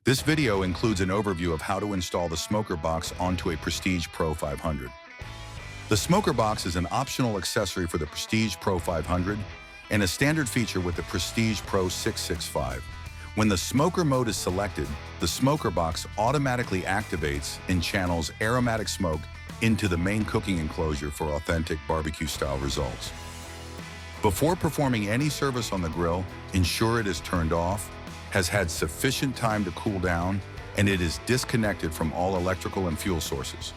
This video includes an overview of how to install the smoker box onto a Prestige Pro 500. The smoker box is an optional accessory for the Prestige Pro 500 and a standard feature with the Prestige Pro 665. When the smoker mode is selected, the smoker box automatically activates and channels aromatic smoke into the main cooking enclosure for authentic barbecue-style results. Before performing any service on the grill, ensure it is turned off, has had sufficient time to cool down, and it is disconnected from all electrical and fuel sources.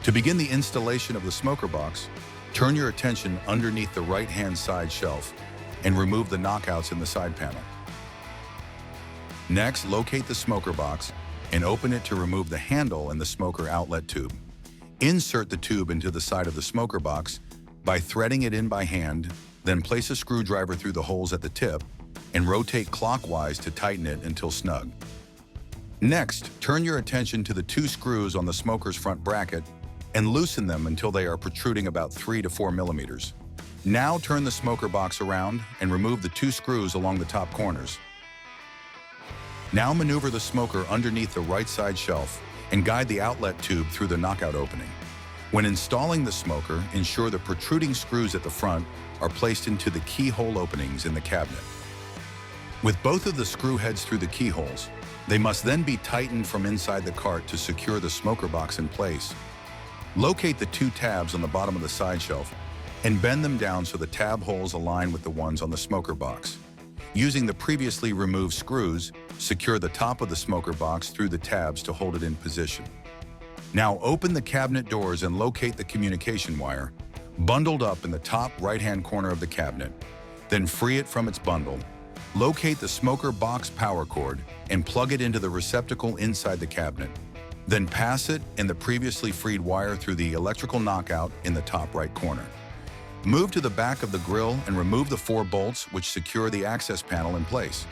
To begin the installation of the smoker box, turn your attention underneath the right-hand side shelf and remove the knockouts in the side panel. Next, locate the smoker box and open it to remove the handle and the smoker outlet tube. Insert the tube into the side of the smoker box by threading it in by hand, then place a screwdriver through the holes at the tip and rotate clockwise to tighten it until snug. Next, turn your attention to the two screws on the smoker's front bracket and loosen them until they are protruding about 3 to 4 millimeters. Now turn the smoker box around and remove the two screws along the top corners. Now maneuver the smoker underneath the right side shelf and guide the outlet tube through the knockout opening. When installing the smoker, ensure the protruding screws at the front are placed into the keyhole openings in the cabinet. With both of the screw heads through the keyholes, they must then be tightened from inside the cart to secure the smoker box in place. Locate the two tabs on the bottom of the side shelf and bend them down so the tab holes align with the ones on the smoker box. Using the previously removed screws, secure the top of the smoker box through the tabs to hold it in position. Now open the cabinet doors and locate the communication wire, bundled up in the top right-hand corner of the cabinet. Then free it from its bundle. Locate the smoker box power cord and plug it into the receptacle inside the cabinet. Then pass it and the previously freed wire through the electrical knockout in the top right corner. Move to the back of the grill and remove the 4 bolts which secure the access panel in place.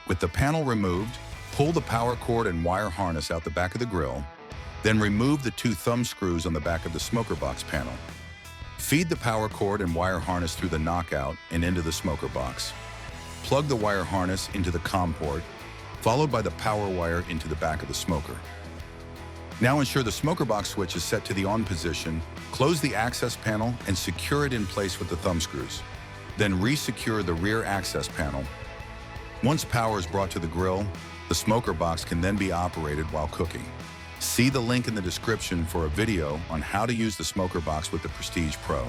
With the panel removed, pull the power cord and wire harness out the back of the grill, then remove the 2 thumb screws on the back of the smoker box panel. Feed the power cord and wire harness through the knockout and into the smoker box. Plug the wire harness into the COM port, followed by the power wire into the back of the smoker. Now ensure the smoker box switch is set to the on position, close the access panel and secure it in place with the thumb screws. Then re-secure the rear access panel. Once power is brought to the grill, the smoker box can then be operated while cooking. See the link in the description for a video on how to use the smoker box with the Prestige Pro.